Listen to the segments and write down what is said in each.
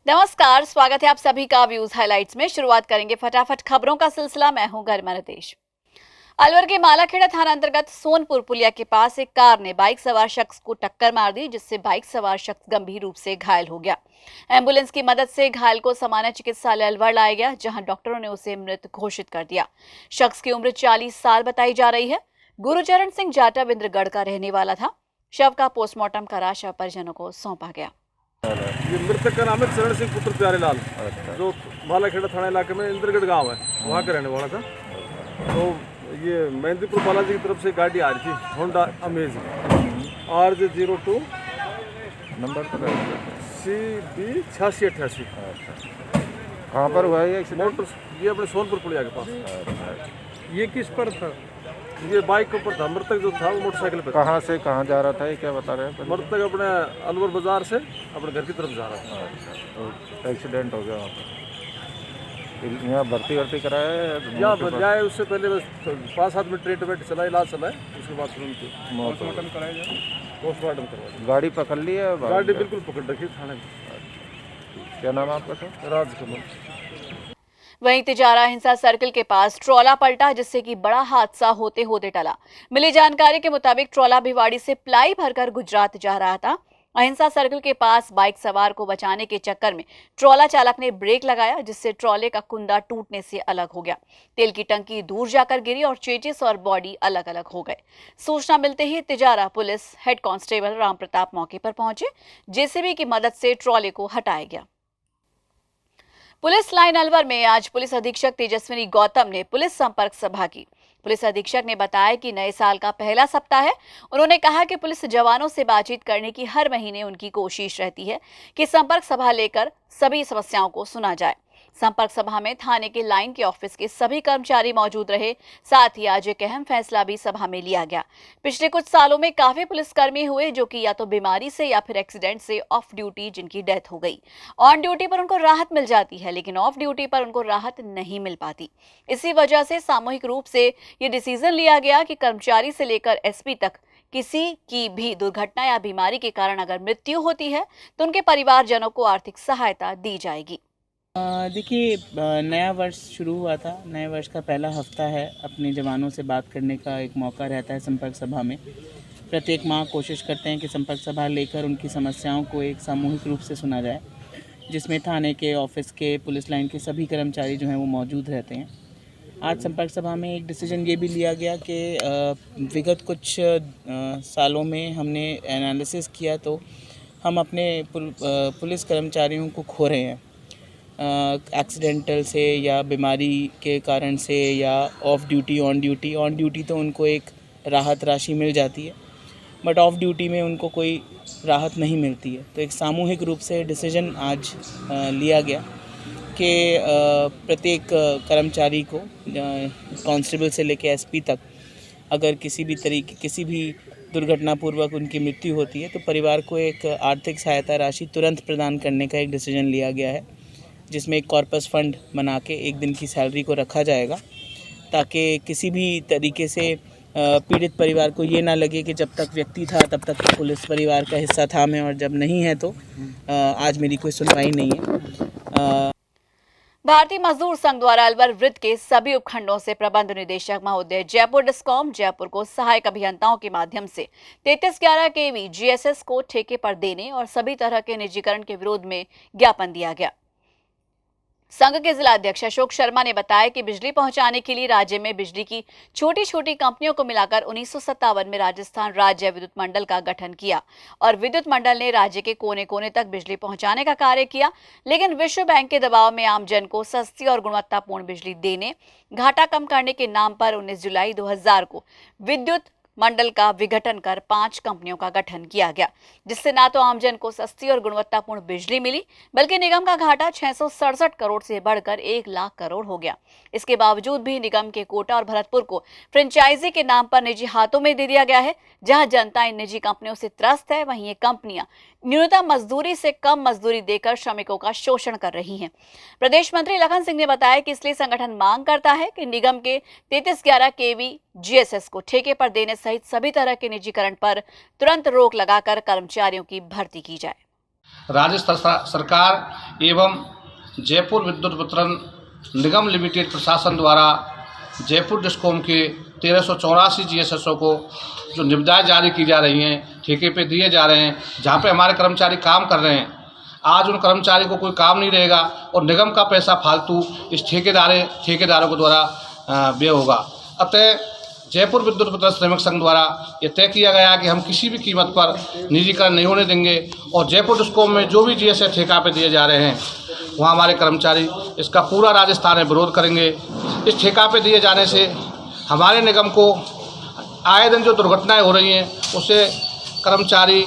नमस्कार, स्वागत है आप सभी का व्यूज हाइलाइट्स में। शुरुआत करेंगे फटाफट खबरों का सिलसिला। मैं हूं गरिमा नितेश। अलवर के मालाखेड़ा थाना अंतर्गत सोनपुर पुलिया के पास एक कार ने बाइक सवार शख्स को टक्कर मार दी, जिससे बाइक सवार शख्स गंभीर रूप से घायल हो गया। एम्बुलेंस की मदद से घायल को सामान्य चिकित्सालय अलवर लाया गया, जहां डॉक्टरों ने उसे मृत घोषित कर दिया। शख्स की उम्र 40 साल बताई जा रही है। गुरुचरण सिंह जाटा बिंद्रगढ़ का रहने वाला था। शव का पोस्टमार्टम करा शव परिजनों को सौंपा गया। ये मृतक का नाम है चरण सिंह पुत्र प्यारेलाल, जो मालाखेड़ा थाना इलाके में इंद्रगढ़ गांव है, वहाँ का रहने वाला था। तो ये मेहंदीपुर बालाजी की तरफ से गाड़ी आ रही थी, होंडा अमेज RJ02 नंबर तो CB 8688। कहाँ पर हुआ है एक्सीडेंट? ये अपने सोनपुर पुलिया के पास। ये किस पर था? ये बाइक के ऊपर था। मृतक जो था वो मोटरसाइकिल पे था। कहाँ से कहाँ जा रहा था, ये क्या बता रहे हैं? मृतक अपने अलवर बाजार से अपने घर की तरफ जा रहा था। तो एक्सीडेंट हो गया वहाँ पर। फिर यहाँ भर्ती कराया है? यहाँ जाए उससे पहले बस 5-7 मिनट ट्रीटमेंट चला, इलाज चला है, उसके बाद तुरंत पोस्टमार्टम कराया जाए। पोस्टमार्टम करवा। गाड़ी पकड़ ली है? गाड़ी बिल्कुल पकड़ रखी थाने में। क्या नाम है आपका सर? राजकमल। वहीं तिजारा हिंसा सर्किल के पास ट्रॉला पलटा, जिससे कि बड़ा हादसा होते होते टला। मिली जानकारी के मुताबिक ट्रॉला भिवाड़ी से प्लाई भरकर गुजरात जा रहा था। अहिंसा सर्किल के पास बाइक सवार को बचाने के चक्कर में ट्रॉला चालक ने ब्रेक लगाया, जिससे ट्रॉले का कुंदा टूटने से अलग हो गया। तेल की टंकी दूर जाकर गिरी और चेचिस और बॉडी अलग अलग हो गए। सूचना मिलते ही Tijara police head constable Ram Pratap मौके पर पहुंचे। जेसीबी की मदद से ट्रॉले को हटाया गया। पुलिस लाइन अलवर में आज पुलिस अधीक्षक तेजस्विनी गौतम ने पुलिस संपर्क सभा की। पुलिस अधीक्षक ने बताया कि नए साल का पहला सप्ताह है। उन्होंने कहा कि पुलिस जवानों से बातचीत करने की हर महीने उनकी कोशिश रहती है कि संपर्क सभा लेकर सभी समस्याओं को सुना जाए। संपर्क सभा में थाने के लाइन के ऑफिस के सभी कर्मचारी मौजूद रहे। साथ ही आज एक अहम फैसला भी सभा में लिया गया। पिछले कुछ सालों में काफी पुलिसकर्मी हुए जो कि या तो बीमारी से या फिर एक्सीडेंट से ऑफ ड्यूटी जिनकी डेथ हो गई। ऑन ड्यूटी पर उनको राहत मिल जाती है, लेकिन ऑफ ड्यूटी पर उनको राहत नहीं मिल पाती। इसी वजह से सामूहिक रूप से ये डिसीजन लिया गया कि कर्मचारी से लेकर SP तक किसी की भी दुर्घटना या बीमारी के कारण अगर मृत्यु होती है तो उनके परिवारजनों को आर्थिक सहायता दी जाएगी। देखिए, नया वर्ष शुरू हुआ था। नए वर्ष का पहला हफ्ता है। अपने जवानों से बात करने का एक मौका रहता है संपर्क सभा में। प्रत्येक माह कोशिश करते हैं कि संपर्क सभा लेकर उनकी समस्याओं को एक सामूहिक रूप से सुना जाए, जिसमें थाने के, ऑफिस के, पुलिस लाइन के सभी कर्मचारी जो हैं वो मौजूद रहते हैं। आज संपर्क सभा में एक डिसीजन ये भी लिया गया कि विगत कुछ सालों में हमने एनालिसिस किया तो हम अपने पुलिस कर्मचारियों को खो रहे हैं। एक्सीडेंटल से या बीमारी के कारण से या ऑफ ड्यूटी ऑन ड्यूटी तो उनको एक राहत राशि मिल जाती है, बट ऑफ ड्यूटी में उनको कोई राहत नहीं मिलती है। तो एक सामूहिक रूप से डिसीजन आज लिया गया कि प्रत्येक कर्मचारी को, कांस्टेबल से लेकर SP तक, अगर किसी भी दुर्घटनापूर्वक उनकी मृत्यु होती है तो परिवार को एक आर्थिक सहायता राशि तुरंत प्रदान करने का एक डिसीजन लिया गया है, जिसमें एक कॉर्पस फंड बना के 1 दिन की सैलरी को रखा जाएगा, ताकि किसी भी तरीके से पीड़ित परिवार को ये ना लगे कि जब तक व्यक्ति था तब तक तो पुलिस परिवार का हिस्सा था मैं, और जब नहीं है तो आज मेरी कोई सुनवाई नहीं है। भारतीय मजदूर संघ द्वारा अलवर वृत्त के सभी उपखंडों से प्रबंध निदेशक महोदय जयपुर डिस्कॉम जयपुर को सहायक अभियंताओं के माध्यम से 3311 kV GSS को ठेके पर देने और सभी तरह के निजीकरण के विरोध में ज्ञापन दिया गया। संघ के जिला अध्यक्ष अशोक शर्मा ने बताया कि बिजली पहुंचाने के लिए राज्य में बिजली की छोटी छोटी कंपनियों को मिलाकर 1957 में राजस्थान राज्य विद्युत मंडल का गठन किया और विद्युत मंडल ने राज्य के कोने कोने तक बिजली पहुंचाने का कार्य किया। लेकिन विश्व बैंक के दबाव में आमजन को सस्ती और गुणवत्तापूर्ण बिजली देने, घाटा कम करने के नाम पर 19 जुलाई 2000 को विद्युत मंडल का विघटन कर 5 कंपनियों का गठन किया गया, जिससे ना तो आमजन को सस्ती और गुणवत्तापूर्ण बिजली मिली, बल्कि निगम का घाटा 667 करोड़ से बढ़कर 1 लाख करोड़ हो गया। इसके बावजूद भी निगम के कोटा और भरतपुर को फ्रेंचाइजी के नाम पर निजी हाथों में दे दिया गया है। जहां जनता इन निजी कंपनियों से त्रस्त है, वहीं ये कंपनियां न्यूनतम मजदूरी से कम मजदूरी देकर श्रमिकों का शोषण कर रही हैं। प्रदेश मंत्री लखन सिंह ने बताया कि इसलिए संगठन मांग करता है कि निगम के 3311 kV GSS को ठेके पर देने सहित सभी तरह के निजीकरण पर तुरंत रोक लगाकर कर्मचारियों की भर्ती की जाए। राज्य सरकार एवं जयपुर विद्युत वितरण निगम लिमिटेड प्रशासन द्वारा जयपुर डिस्कॉम के 1384 जीएसएसओ को जो निविदाएँ जारी की जा रही हैं, ठेके पे दिए जा रहे हैं, जहाँ पे हमारे कर्मचारी काम कर रहे हैं, आज उन कर्मचारी को कोई काम नहीं रहेगा और निगम का पैसा फालतू इस ठेकेदारों के द्वारा व्यय होगा। अतः जयपुर विद्युत वितरण श्रमिक संघ द्वारा यह तय किया गया कि हम किसी भी कीमत पर निजीकरण नहीं होने देंगे और जयपुर डिस्कॉम में जो भी जीएसएस ठेका पे दिए जा रहे हैं वहाँ हमारे कर्मचारी इसका पूरा राजस्थान में विरोध करेंगे। इस ठेका पे दिए जाने से हमारे निगम को आए दिन जो दुर्घटनाएं हो रही हैं उससे कर्मचारी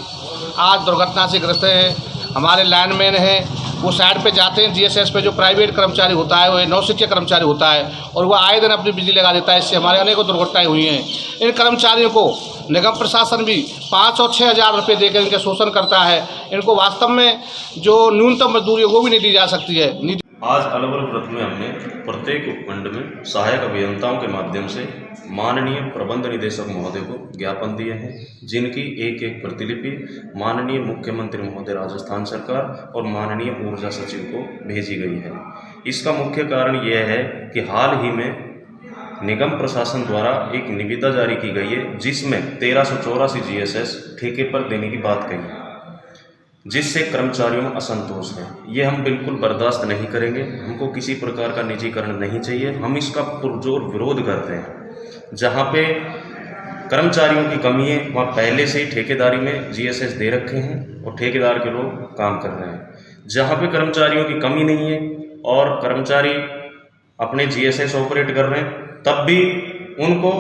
आज दुर्घटना से ग्रस्त हैं। हमारे लाइनमैन हैं वो साइड पे जाते हैं, जीएसएस पे जो प्राइवेट कर्मचारी होता है वो नौसिखिया कर्मचारी होता है और वो आए दिन अपनी बिजली लगा देता है। इससे हमारे अनेकों दुर्घटनाएं हुई हैं। इन कर्मचारियों को निगम प्रशासन भी 5 और 6 हज़ार रुपये देकर इनके शोषण करता है। इनको वास्तव में जो न्यूनतम मजदूरी है वो भी नहीं दी जा सकती है। आज अलवर व्रत में हमने प्रत्येक उपखंड में सहायक अभियंताओं के माध्यम से माननीय प्रबंध निदेशक महोदय को ज्ञापन दिए हैं, जिनकी एक एक प्रतिलिपि माननीय मुख्यमंत्री महोदय राजस्थान सरकार और माननीय ऊर्जा सचिव को भेजी गई है। इसका मुख्य कारण यह है कि हाल ही में निगम प्रशासन द्वारा एक निविदा जारी की गई है जिसमें 1384 जीएसएस ठेके पर देने की बात कही है, जिससे कर्मचारियों में असंतोष है। ये हम बिल्कुल बर्दाश्त नहीं करेंगे। हमको किसी प्रकार का निजीकरण नहीं चाहिए। हम इसका पुरजोर विरोध करते हैं। जहाँ पे कर्मचारियों की कमी है वहाँ पहले से ही ठेकेदारी में जीएसएस दे रखे हैं और ठेकेदार के लोग काम कर रहे हैं। जहाँ पे कर्मचारियों की कमी नहीं है और कर्मचारी अपने जीएसएस ऑपरेट कर रहे हैं तब भी उनको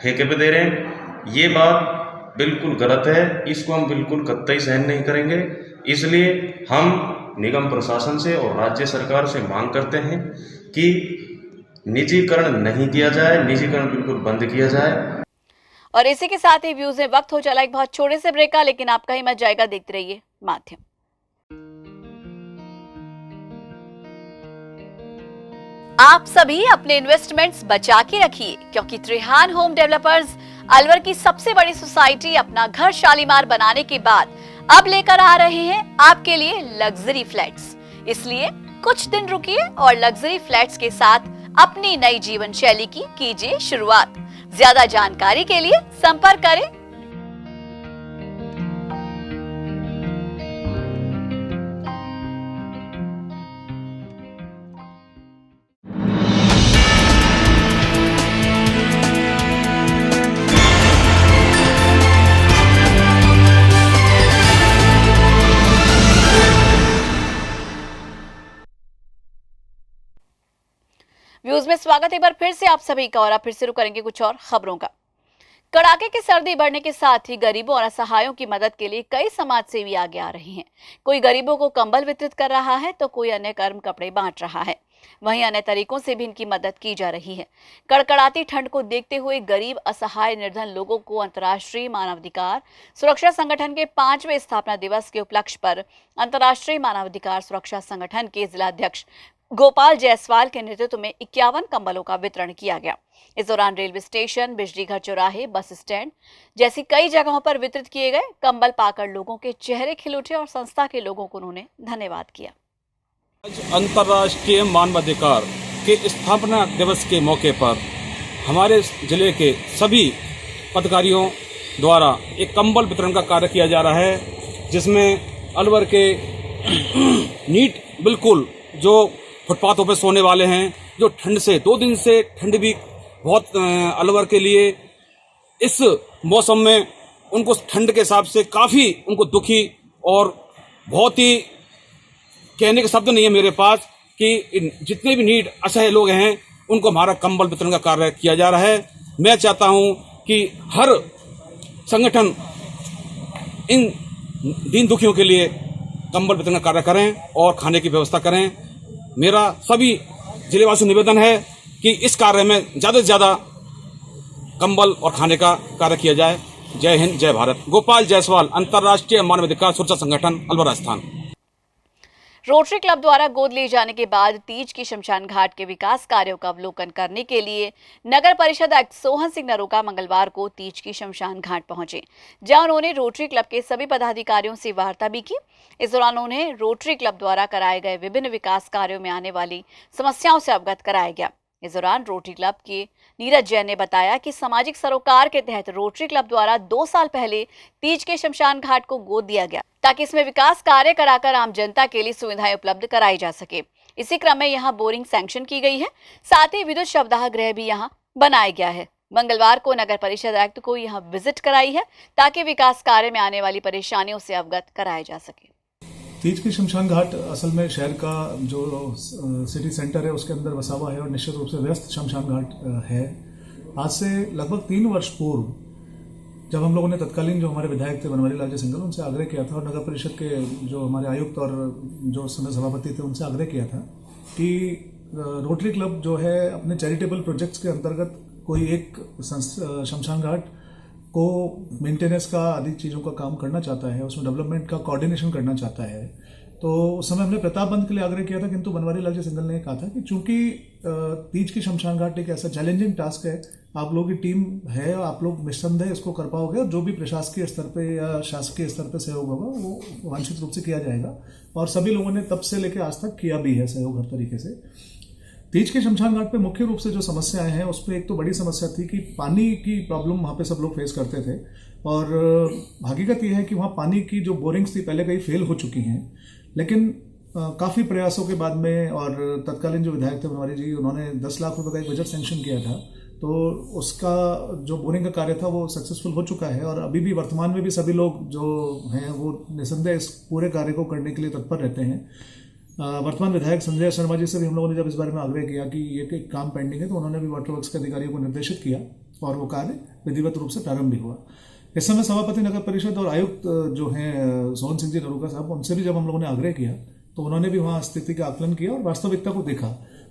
ठेके पे दे रहे हैं। ये बात बिल्कुल गलत है। इसको हम बिल्कुल कतई सहन नहीं करेंगे। इसलिए हम निगम प्रशासन से और राज्य सरकार से मांग करते हैं कि निजीकरण नहीं किया जाए, निजीकरण बिल्कुल बंद किया जाए। और इसी के साथ ही व्यूज में वक्त हो चला एक बहुत छोटे से ब्रेक का, लेकिन आपका ही मत जाएगा। देखते रहिए माध्यम। आप सभी अपने इन्वेस्टमेंट्स बचा के रखिए, क्योंकि त्रिहान होम डेवलपर्स अलवर की सबसे बड़ी सोसाइटी अपना घर शालीमार बनाने के बाद अब लेकर आ रहे हैं आपके लिए लग्जरी फ्लैट्स। इसलिए कुछ दिन रुकिए और लग्जरी फ्लैट्स के साथ अपनी नई जीवन शैली की कीजिए शुरुआत। ज्यादा जानकारी के लिए संपर्क करें। व्यूज में स्वागत एक बार फिर से आप सभी का। और आप फिर से रुक करेंगे कुछ और खबरों का। कड़ाके की सर्दी बढ़ने के साथ ही गरीबों और असहायों की मदद के लिए कई समाज सेवी आगे आ रहे हैं। कोई गरीबों को कंबल वितरित कर रहा है तो कोई अन्य गर्म कपड़े बांट रहा है। वहीं अन्य तरीकों से भी इनकी मदद की जा रही है। कड़कड़ाती ठंड को देखते हुए गरीब, असहाय, निर्धन लोगों को अंतर्राष्ट्रीय मानवाधिकार सुरक्षा संगठन के 5वें स्थापना दिवस के उपलक्ष्य पर अंतर्राष्ट्रीय मानवाधिकार सुरक्षा संगठन के जिलाध्यक्ष गोपाल जायसवाल के नेतृत्व में 51 कंबलों का वितरण किया गया। इस दौरान रेलवे स्टेशन, बिजली घर चौराहे, बस स्टैंड जैसी कई जगहों पर वितरित किए गए कंबल पाकर लोगों के चेहरे खिल उठे और संस्था के लोगों को उन्होंने धन्यवाद किया। अंतर्राष्ट्रीय मानवाधिकार के स्थापना दिवस के मौके पर हमारे जिले के सभी पदाधिकारियों द्वारा एक कंबल वितरण का कार्य किया जा रहा है, जिसमें अलवर के नीट बिल्कुल जो फुटपाथों पे सोने वाले हैं, जो ठंड से 2 दिन से ठंड भी बहुत अलवर के लिए इस मौसम में उनको ठंड के हिसाब से काफ़ी उनको दुखी और बहुत ही कहने के शब्द नहीं है मेरे पास कि जितने भी नीड असहाय लोग हैं उनको हमारा कंबल वितरण का कार्य किया जा रहा है। मैं चाहता हूं कि हर संगठन इन दीन दुखियों के लिए कंबल वितरण का कार्य करें और खाने की व्यवस्था करें। मेरा सभी जिलेवासियों से निवेदन है कि इस कार्य में ज़्यादा से ज़्यादा कंबल और खाने का कार्य किया जाए। जय हिंद, जय भारत। गोपाल जायसवाल, अंतर्राष्ट्रीय मानवाधिकार सुरक्षा संगठन, अलवर, राजस्थान। रोटरी क्लब द्वारा गोद लिए जाने के बाद तीज की शमशान घाट के विकास कार्यों का अवलोकन करने के लिए नगर परिषद आयुक्त सोहन सिंह नरोगा मंगलवार को तीज की शमशान घाट पहुंचे, जहां उन्होंने रोटरी क्लब के सभी पदाधिकारियों से वार्ता भी की। इस दौरान उन्हें रोटरी क्लब द्वारा कराए गए विभिन्न विकास कार्यों में आने वाली समस्याओं से अवगत कराया गया। इस दौरान रोटरी क्लब के नीरज जैन ने बताया कि सामाजिक सरोकार के तहत रोटरी क्लब द्वारा 2 साल पहले तीज के शमशान घाट को गोद दिया गया ताकि इसमें विकास कार्य कराकर आम जनता के लिए सुविधाएं उपलब्ध कराई जा सके। इसी क्रम में यहां बोरिंग सैंक्शन की गई है, साथ ही विद्युत शवदाह गृह भी यहां बनाया गया है। मंगलवार को नगर परिषद आयुक्त को यहां विजिट कराई है ताकि विकास कार्य में आने वाली परेशानियों से अवगत कराया जा सके। तीज की शमशान घाट असल में शहर का जो सिटी सेंटर है उसके अंदर बसा हुआ है और निश्चित रूप से व्यस्त शमशान घाट है। आज से लगभग 3 वर्ष पूर्व जब हम लोगों ने तत्कालीन जो हमारे विधायक थे बनवारी लाल जी सिंघल, उनसे आग्रह किया था और नगर परिषद के जो हमारे आयुक्त और जो समय सभापति थे उनसे आग्रह किया था कि रोटरी क्लब जो है अपने चैरिटेबल प्रोजेक्ट्स के अंतर्गत कोई एक शमशान घाट को मेंटेनेंस का आदि चीज़ों का काम करना चाहता है, उसमें डेवलपमेंट का कोऑर्डिनेशन करना चाहता है। तो उस समय हमने प्रताप बंद के लिए आग्रह किया था, किंतु बनवारी लाल जी सिंघल ने कहा था कि चूंकि तीज की शमशान घाट एक ऐसा चैलेंजिंग टास्क है, आप लोगों की टीम है, आप लोग निस्संदेह इसको कर पाओगे और जो भी प्रशासकीय स्तर पे या शासकीय स्तर पे सहयोग होगा वो वांछित रूप से किया जाएगा और सभी लोगों ने तब से लेकर आज तक किया भी है सहयोग हर तरीके से। तीज के शमशान घाट पे मुख्य रूप से जो समस्याएं हैं उसमें एक तो बड़ी समस्या थी कि पानी की प्रॉब्लम वहाँ पे सब लोग फेस करते थे और हकीकत यह है कि वहाँ पानी की जो बोरिंग्स थी पहले कई फेल हो चुकी हैं, लेकिन काफ़ी प्रयासों के बाद में और तत्कालीन जो विधायक थे बनवारी जी, उन्होंने 10 लाख रुपए का एक बजट सैंक्शन किया था, तो उसका जो बोरिंग का कार्य था वो सक्सेसफुल हो चुका है और अभी भी वर्तमान में भी सभी लोग जो हैं वो निसंदेह इस पूरे कार्य को करने के लिए तत्पर रहते हैं। वर्तमान विधायक संजय शर्मा जी से भी हम लोगों ने जब इस बारे में आग्रह किया कि ये एक काम पेंडिंग है, तो उन्होंने भी वाटर वर्क्स के अधिकारियों को निर्देशित किया और वो कार्य विधिवत रूप से प्रारंभ भी हुआ। इस समय सभापति नगर परिषद और आयुक्त जो हैं सोहन सिंह जी नरोगा साहब, उनसे भी जब हम लोगों ने आग्रह किया तो उन्होंने भी वहाँ स्थिति का आकलन किया और वास्तविकता को देखा।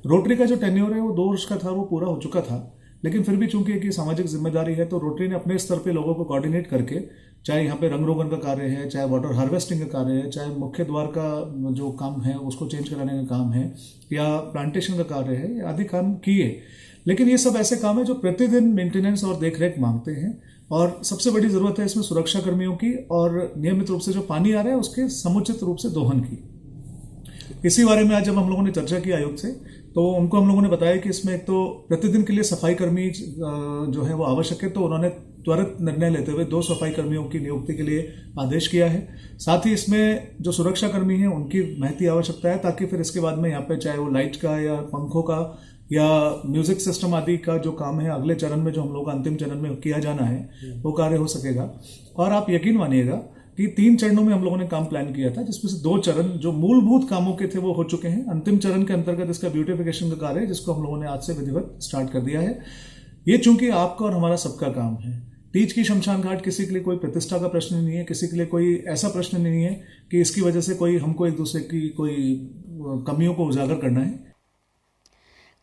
रोटरी का जो टेन्योर है वो 2 वर्ष का था, वो पूरा हो चुका था, लेकिन फिर भी चूंकि एक सामाजिक जिम्मेदारी है तो रोटरी ने अपने स्तर पे लोगों को कोऑर्डिनेट करके, चाहे यहाँ पे रंग रोगन का कार्य है, चाहे वाटर हार्वेस्टिंग का कार्य है, चाहे मुख्य द्वार का जो काम है उसको चेंज कराने का काम है या प्लांटेशन का कार्य है, आदि काम किए। लेकिन ये सब ऐसे काम है जो प्रतिदिन मेंटेनेंस और देखरेख मांगते हैं और सबसे बड़ी जरूरत है इसमें सुरक्षा कर्मियों की और नियमित रूप से जो पानी आ रहा है उसके समुचित रूप से दोहन की। इसी बारे में आज जब हम लोगों ने चर्चा की आयुक्त से, तो उनको हम लोगों ने बताया कि इसमें एक तो प्रतिदिन के लिए सफाई कर्मी जो है वो आवश्यक है, तो उन्होंने त्वरित निर्णय लेते हुए 2 सफाई कर्मियों की नियुक्ति के लिए आदेश किया है। साथ ही इसमें जो सुरक्षा कर्मी हैं उनकी महती आवश्यकता है ताकि फिर इसके बाद में यहाँ पे चाहे वो लाइट का या पंखों का या म्यूजिक सिस्टम आदि का जो काम है अगले चरण में जो हम लोग अंतिम चरण में किया जाना है वो कार्य हो सकेगा। और आप यकीन मानिएगा कि 3 चरणों में हम लोगों ने काम प्लान किया था, जिसमें से 2 चरण जो मूलभूत कामों के थे वो हो चुके हैं। अंतिम चरण के अंतर्गत इसका ब्यूटिफिकेशन का कार्य है जिसको हम लोगों ने आज से विधिवत स्टार्ट कर दिया है। ये चूंकि आपका और हमारा सबका काम है। तीज की शमशान घाट किसी के लिए कोई प्रतिष्ठा का प्रश्न नहीं है, किसी के लिए कोई ऐसा प्रश्न नहीं है कि इसकी वजह से कोई हमको एक दूसरे की कोई कमियों को उजागर करना है।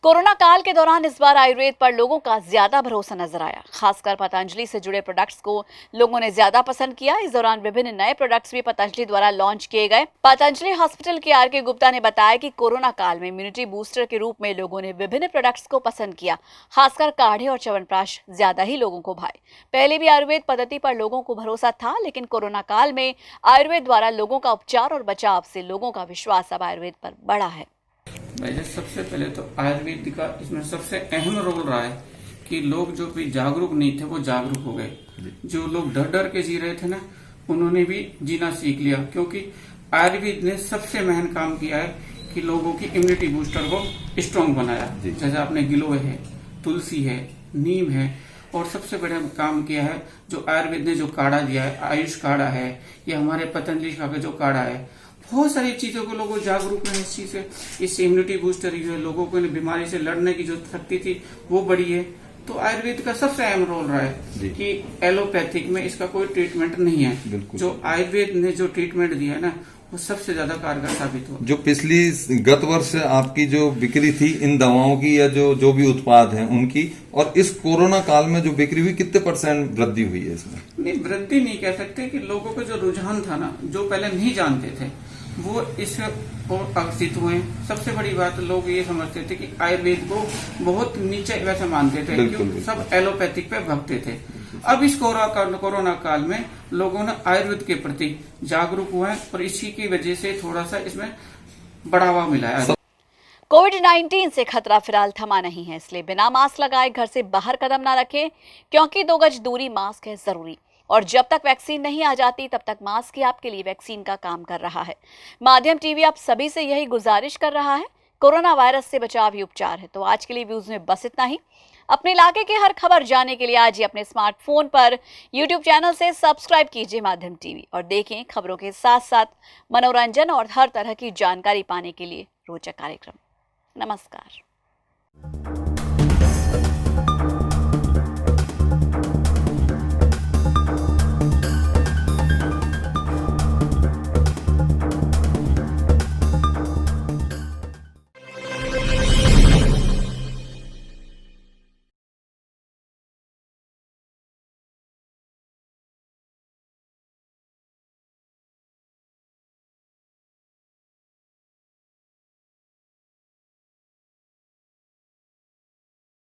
कोरोना काल के दौरान इस बार आयुर्वेद पर लोगों का ज्यादा भरोसा नजर आया। खासकर पतंजलि से जुड़े प्रोडक्ट्स को लोगों ने ज्यादा पसंद किया। इस दौरान विभिन्न नए प्रोडक्ट्स भी पतंजलि द्वारा लॉन्च किए गए। पतंजलि हॉस्पिटल के आर.के. गुप्ता ने बताया कि कोरोना काल में इम्यूनिटी बूस्टर के रूप में लोगों ने विभिन्न प्रोडक्ट्स को पसंद किया। खासकर काढ़े और च्यवनप्राश ज्यादा ही लोगों को भाए। पहले भी आयुर्वेद पद्धति पर लोगों को भरोसा था, लेकिन कोरोना काल में आयुर्वेद द्वारा लोगों का उपचार और बचाव से लोगों का विश्वास अब आयुर्वेद पर बढ़ा है। वैसे सबसे पहले तो आयुर्वेद का इसमें सबसे अहम रोल रहा है कि लोग जो भी जागरूक नहीं थे वो जागरूक हो गए। जो लोग डर डर के जी रहे थे ना, उन्होंने भी जीना सीख लिया, क्योंकि आयुर्वेद ने सबसे महन काम किया है कि लोगों की इम्यूनिटी बूस्टर को स्ट्रांग बनाया। जैसे आपने गिलोय है, तुलसी है, नीम है, और सबसे बड़ा काम किया है जो आयुर्वेद ने जो काढ़ा दिया है, आयुष काढ़ा है, या हमारे पतंजलि का जो काढ़ा है, बहुत सारी चीजों को लोगों जागरूक है इस चीज से। इससे इम्यूनिटी बूस्टर जो है, लोगों को बीमारी से लड़ने की जो शक्ति थी वो बढ़ी है। तो आयुर्वेद का सबसे अहम रोल रहा है कि एलोपैथिक में इसका कोई ट्रीटमेंट नहीं है। जो आयुर्वेद ने जो ट्रीटमेंट दिया है ना, वो सबसे ज्यादा कारगर साबित हुआ। जो पिछली गत वर्ष आपकी जो बिक्री थी इन दवाओं की या जो भी उत्पाद हैं उनकी, और इस कोरोना काल में जो बिक्री हुई, कितने % वृद्धि हुई है इसमें? नहीं, वृद्धि नहीं कह सकते कि लोगों का जो रुझान था ना, जो पहले नहीं जानते थे, वो इस और आकर्षित हुए। सबसे बड़ी बात, लोग ये समझते थे कि आयुर्वेद को बहुत नीचे वैसे मानते थे, क्योंकि सब एलोपैथिक पे भगते थे। अब इस कोरोना काल में लोगों ने आयुर्वेद के प्रति जागरूक हुए हैं और इसी की वजह से थोड़ा सा इसमें बढ़ावा मिला है। कोविड-19 से खतरा फिलहाल थमा नहीं है, इसलिए बिना मास्क लगाए घर से बाहर कदम ना रखें, क्योंकि 2 गज दूरी मास्क है जरूरी। और जब तक वैक्सीन नहीं आ जाती तब तक मास्क ही आपके लिए वैक्सीन का काम कर रहा है। माध्यम टीवी आप सभी से यही गुजारिश कर रहा है, कोरोना वायरस से बचाव ही उपचार है। तो आज के लिए व्यूज में बस इतना ही। अपने इलाके की हर खबर जानने के लिए आज ही अपने स्मार्टफोन पर यूट्यूब चैनल से सब्सक्राइब कीजिए माध्यम टीवी और देखें खबरों के साथ साथ मनोरंजन और हर तरह की जानकारी पाने के लिए रोचक कार्यक्रम। नमस्कार।